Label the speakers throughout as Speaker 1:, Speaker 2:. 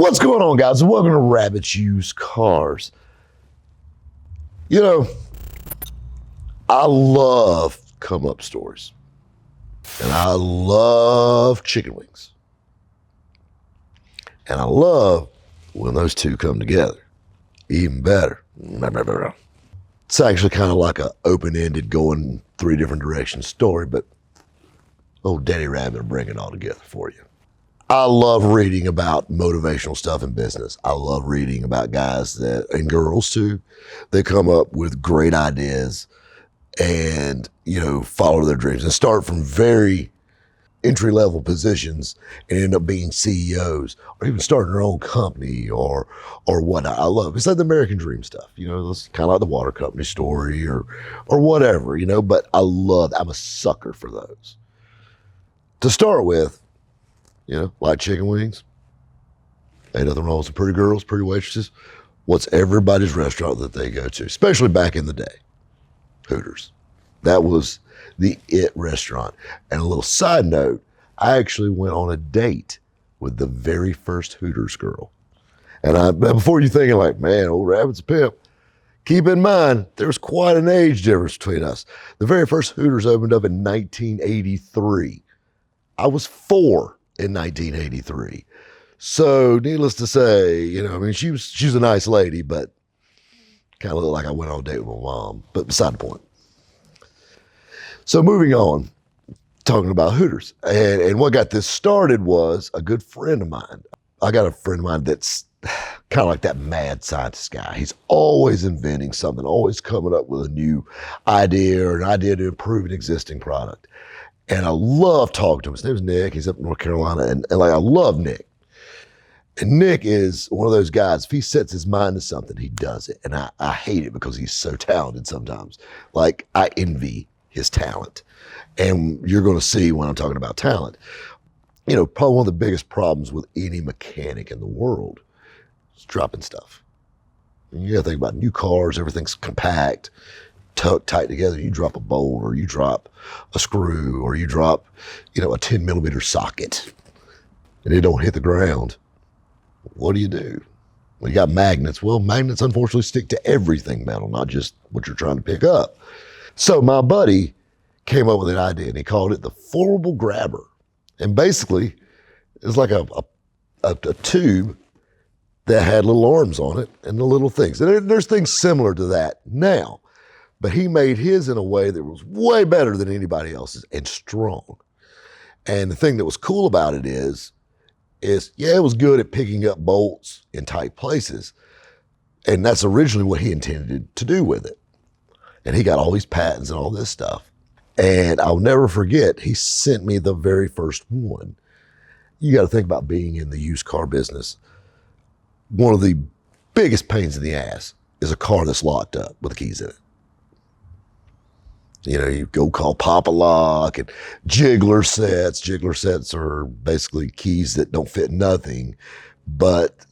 Speaker 1: What's going on, guys? And welcome to Rabbit's Used Cars. You know, I love come up stories. And I love chicken wings. And I love when those two come together. Even better. It's actually kind of like an open-ended, going three different directions story, but old Daddy Rabbit will bring it all together for you. I love reading about motivational stuff in business. I love reading about guys that, and girls too, they come up with great ideas and, follow their dreams and start from very entry-level positions and end up being CEOs or even starting their own company or whatnot. I love it's like the American dream stuff, it's kind of like the water company story or whatever, but I'm a sucker for those. To start with, like chicken wings. Ain't nothing wrong with some pretty girls, pretty waitresses. What's everybody's restaurant that they go to, especially back in the day? Hooters. That was the it restaurant. And a little side note, I actually went on a date with the very first Hooters girl. And before you thinking like, man, old Rabbit's a pimp, keep in mind, there's quite an age difference between us. The very first Hooters opened up in 1983. I was 4 in 1983. So needless to say, she was a nice lady, but kind of looked like I went on a date with my mom, but beside the point. So moving on, talking about Hooters. And what got this started was a good friend of mine. I got a friend of mine that's kind of like that mad scientist guy. He's always inventing something, always coming up with a new idea or an idea to improve an existing product. And I love talking to him. His name's Nick. He's up in North Carolina. And I love Nick. And Nick is one of those guys, if he sets his mind to something, he does it. And I hate it because he's so talented sometimes. Like, I envy his talent. And you're going to see when I'm talking about talent. Probably one of the biggest problems with any mechanic in the world is dropping stuff. And you got to think about new cars, everything's compact, tucked tight together. You drop a bolt or you drop a screw or you drop, a 10 millimeter socket and it don't hit the ground. What do you do? Well, you got magnets. Well, magnets unfortunately stick to everything metal, not just what you're trying to pick up. So my buddy came up with an idea and he called it the formable grabber. And basically it's like a tube that had little arms on it and the little things. And there's things similar to that now. But he made his in a way that was way better than anybody else's and strong. And the thing that was cool about it is it was good at picking up bolts in tight places. And that's originally what he intended to do with it. And he got all these patents and all this stuff. And I'll never forget, he sent me the very first one. You got to think about being in the used car business. One of the biggest pains in the ass is a car that's locked up with the keys in it. You go call Papa Lock and jiggler sets. Jiggler sets are basically keys that don't fit nothing, but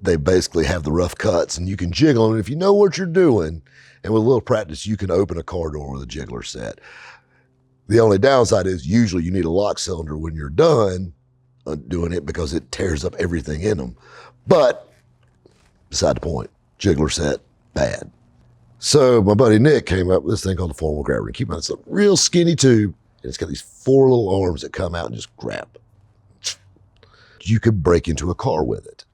Speaker 1: they basically have the rough cuts and you can jiggle them. And if you know what you're doing, and with a little practice, you can open a car door with a jiggler set. The only downside is usually you need a lock cylinder when you're done doing it because it tears up everything in them. But beside the point, jiggler set, bad. So my buddy Nick came up with this thing called the formable grabber. And keep in mind, it's a real skinny tube, and it's got these 4 little arms that come out and just grab. You could break into a car with it.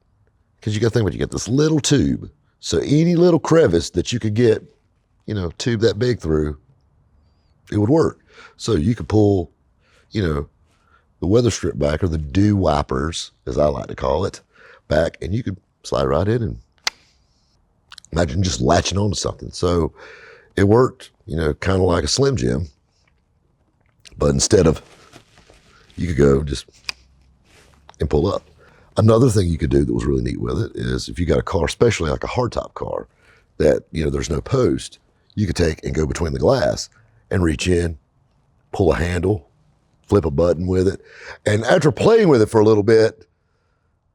Speaker 1: Because you got to think about it, you get this little tube. So any little crevice that you could get, tube that big through, it would work. So you could pull, the weather strip back or the dew wipers, as I like to call it, back, and you could slide right in and imagine just latching onto something. So it worked, kind of like a Slim Jim, but instead of, you could go just and pull up. Another thing you could do that was really neat with it is if you got a car, especially like a hardtop car, that, there's no post, you could take and go between the glass and reach in, pull a handle, flip a button with it. And after playing with it for a little bit,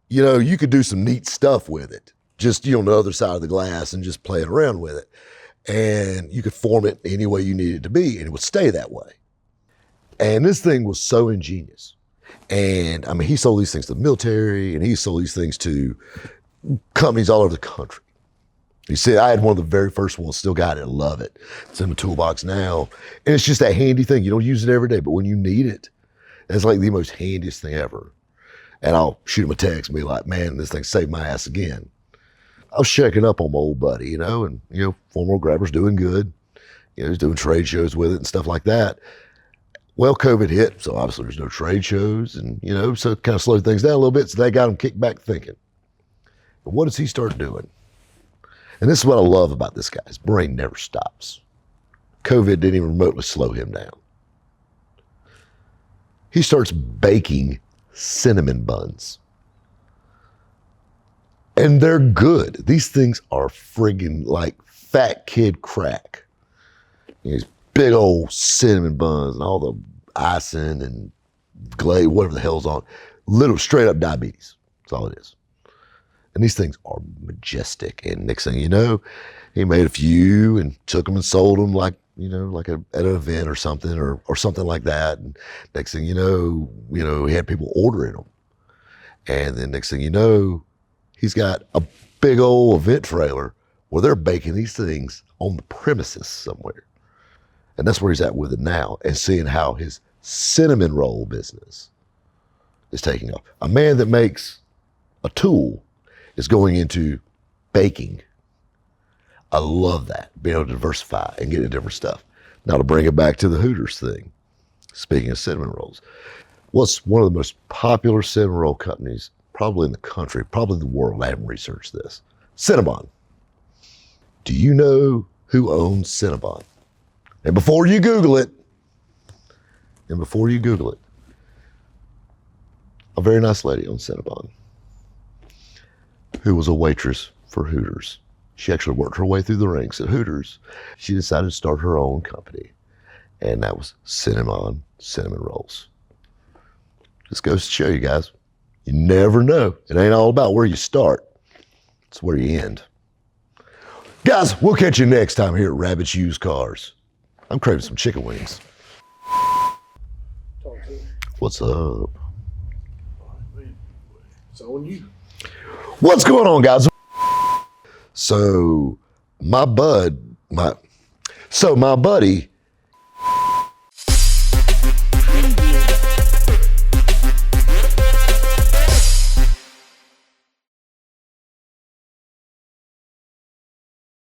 Speaker 1: you could do some neat stuff with it. Just, on the other side of the glass and just playing around with it. And you could form it any way you needed it to be and it would stay that way. And this thing was so ingenious. And I mean, he sold these things to the military, and he sold these things to companies all over the country. You see, I had one of the very first ones, still got it, love it. It's in my toolbox now. And it's just that handy thing. You don't use it every day, but when you need it, it's like the most handiest thing ever. And I'll shoot him a text and be like, man, this thing saved my ass again. I was checking up on my old buddy, and former grabber's doing good. He's doing trade shows with it and stuff like that. Well, COVID hit, so obviously there's no trade shows, and so it kind of slowed things down a little bit. So they got him kicked back thinking. But what does he start doing? And this is what I love about this guy. His brain never stops. COVID didn't even remotely slow him down. He starts baking cinnamon buns. And they're good. These things are friggin' like fat kid crack. These big old cinnamon buns and all the icing and glaze, whatever the hell's on. Little straight up diabetes. That's all it is. And these things are majestic. And next thing you know, he made a few and took them and sold them like at an event or something or something like that. And next thing you know, he had people ordering them. And then next thing you know, he's got a big old event trailer where they're baking these things on the premises somewhere. And that's where he's at with it now, and seeing how his cinnamon roll business is taking off. A man that makes a tool is going into baking. I love that, being able to diversify and get into different stuff. Now to bring it back to the Hooters thing, speaking of cinnamon rolls, what's one of the most popular cinnamon roll companies probably in the country, probably the world? I haven't researched this. Cinnabon. Do you know who owns Cinnabon? And before you Google it, a very nice lady owns Cinnabon who was a waitress for Hooters. She actually worked her way through the ranks at Hooters. She decided to start her own company, and that was Cinnamon Cinnamon Rolls. Just goes to show you guys, you never know. It ain't all about where you start. It's where you end. Guys, we'll catch you next time here at Rabbit's Used Cars. I'm craving some chicken wings. What's up?
Speaker 2: It's on you.
Speaker 1: What's going on, guys? So my buddy